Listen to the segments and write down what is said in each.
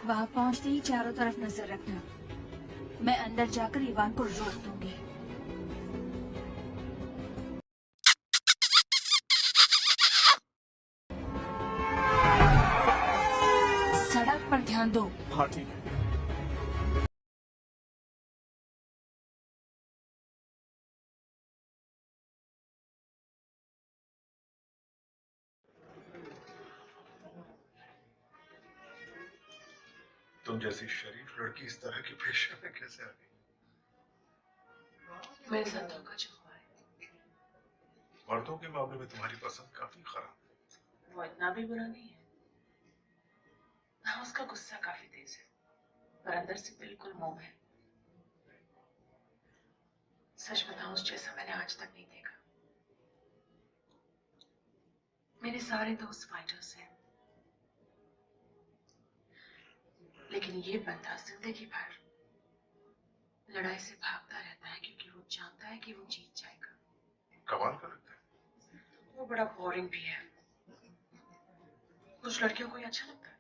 वहाँ पहुँचते ही चारों तरफ नजर रखना। मैं अंदर जाकर इवान को रोक दूंगी। सड़क पर ध्यान दो। हाँ ठीक है। तुम जैसी शरीफ लड़की इस तरह के पेशे में कैसे आ गई? मेरे साथ धोखा जो हुआ है। मर्दों के मामले में तुम्हारी पसंद काफी खराब है। वो इतना भी बुरा नहीं है। हाँ, उसका गुस्सा काफी तेज है, पर अंदर से बिल्कुल मोम है। सच बताऊं, उस जैसा मैंने आज तक नहीं देखा। मेरे सारे दोस्त फाइटर्स हैं, लेकिन ये बंदा जिंदगी भर लड़ाई से भागता रहता है, क्योंकि वो जानता है कि वो जीत जाएगा। कमाल का लगता है। वो बड़ा बोरिंग भी है। कुछ लड़कियों को ये अच्छा लगता है।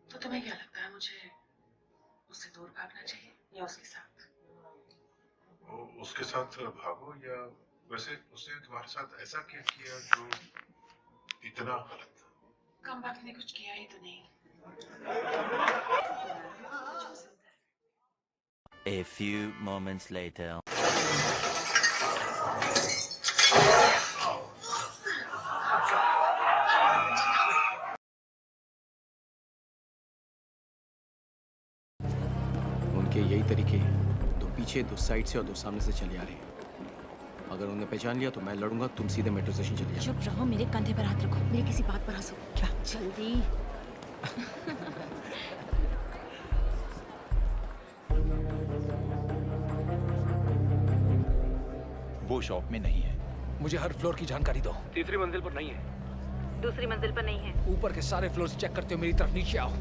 तो तुम्हें क्या लगता है, मुझे उससे दूर भागना चाहिए या उसके साथ? उसके साथ भागो, या वैसे उसने तुम्हारे साथ ऐसा क्या किया जो इतना गलत था? कम वक्त ने कुछ किया ही तो नहीं। A few moments later. उनके यही तरीके, दो पीछे, दो साइड से और दो सामने से चले आ रहे हैं। अगर उन्हें पहचान लिया तो मैं लड़ूंगा, तुम सीधे मेट्रो स्टेशन चले जाओ। चुप रहो, मेरे कंधे पर हाथ रखो। मेरी किसी बात पर हंसो। क्या? जल्दी। वो शॉप में नहीं है। मुझे हर फ्लोर की जानकारी दो। तीसरी मंजिल पर नहीं है। दूसरी मंजिल पर नहीं है। ऊपर के सारे फ्लोर्स चेक करते हो, मेरी तरफ नीचे आओ।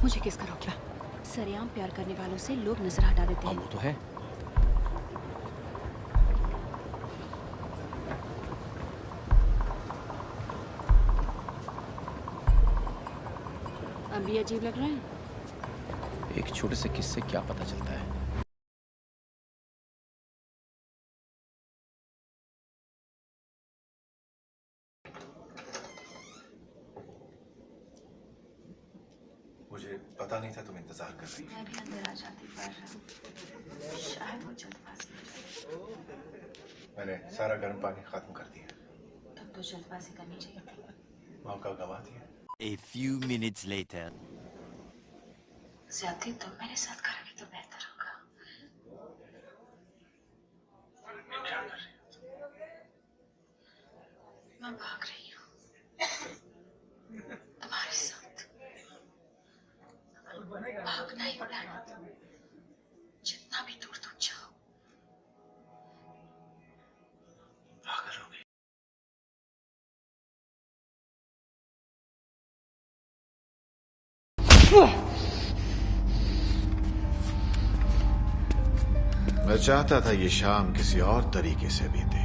मुझे किस करो क्या? सरेआम प्यार करने वालों से लोग नजर हटा देते हैं। वो तो है। अब भी अजीब लग रहा है। एक छोटे से किस्से क्या पता चलता है। मुझे पता नहीं था तुम इंतजार कर रही। मैं भी अंदर आ जाती, पर शायद वो जल्दबाजी में जाए। मैंने सारा गर्म पानी खत्म कर दिया। तब तो जल्दबाजी करनी चाहिए थी। मौका गंवा दिया। A few minutes later. ज्यादती तुम मेरे साथ करोगे तो बेहतर होगा। क्या कर रही हो? मैं भाग रही हूँ तुम्हारे साथ। भागना ही उड़ाना, जितना भी दूर तुम जाओ। पागल हो गई। मैं चाहता था ये शाम किसी और तरीके से बीते।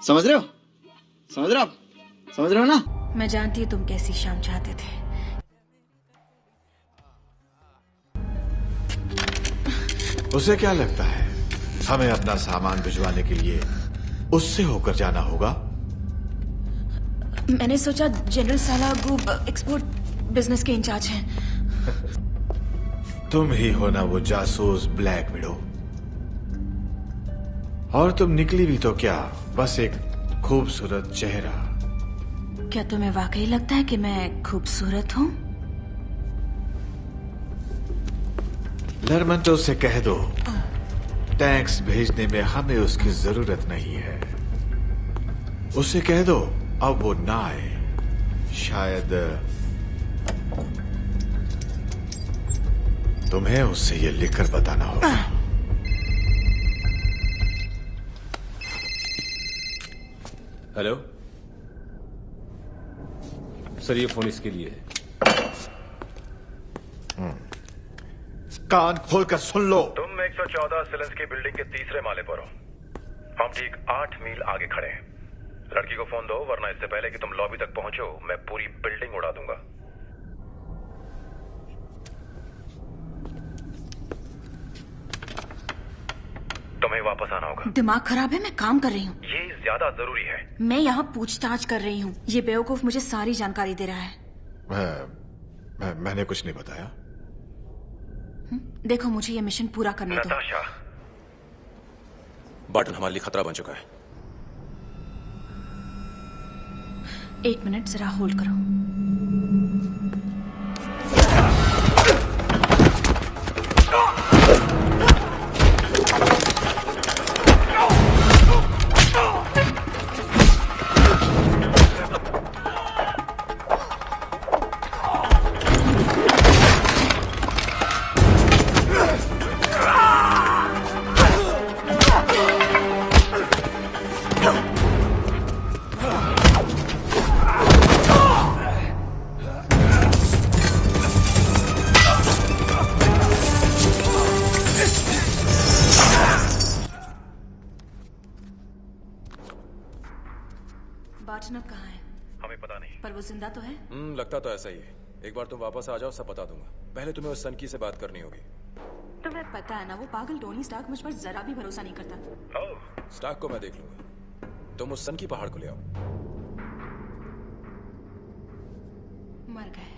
समझ रहे हो? समझ रहे हो आप? समझ रहे हो ना? मैं जानती हूँ तुम कैसी शाम चाहते थे। उसे क्या लगता है हमें अपना सामान भिजवाने के लिए उससे होकर जाना होगा? मैंने सोचा जनरल साला ग्रुप एक्सपोर्ट बिजनेस के इंचार्ज हैं। तुम ही हो ना वो जासूस ब्लैक विडो? और तुम निकली भी तो क्या, बस एक खूबसूरत चेहरा। क्या तुम्हें वाकई लगता है कि मैं खूबसूरत हूँ? लरमंटो से कह दो टैक्स भेजने में हमें उसकी जरूरत नहीं है। उसे कह दो अब वो ना आए। शायद तुम्हें उससे ये लिखकर बताना होगा। हेलो सर, ये फोन इसके लिए है। कान खोलकर सुन लो। तुम 114 सिलेंस की बिल्डिंग के तीसरे माले पर हो। हम ठीक 8 मील आगे खड़े हैं। लड़की को फोन दो, वरना इससे पहले कि तुम लॉबी तक पहुंचो मैं पूरी बिल्डिंग उड़ा दूंगा। तुम्हें वापस आना होगा। दिमाग खराब है, मैं काम कर रही हूँ। ये ज्यादा जरूरी है। मैं यहाँ पूछताछ कर रही हूँ। ये बेवकूफ मुझे सारी जानकारी दे रहा है। मैंने कुछ नहीं बताया। देखो, मुझे ये मिशन पूरा करने दो। नताशा, बार्टन हमारे लिए खतरा बन चुका है। 1 मिनट, जरा होल्ड करो। बार्टन अब कहाँ है? हमें पता नहीं। पर वो जिंदा तो है? लगता तो ऐसा ही है। एक बार तुम वापस आ जाओ, सब बता दूंगा। पहले तुम्हें उस सनकी से बात करनी होगी। तुम्हें पता है ना, वो पागल टोनी स्टार्क मुझ पर जरा भी भरोसा नहीं करता। स्टार्क को मैं देख लूंगा। तुम उस सनकी पहाड़ को ले आओ। मर गए।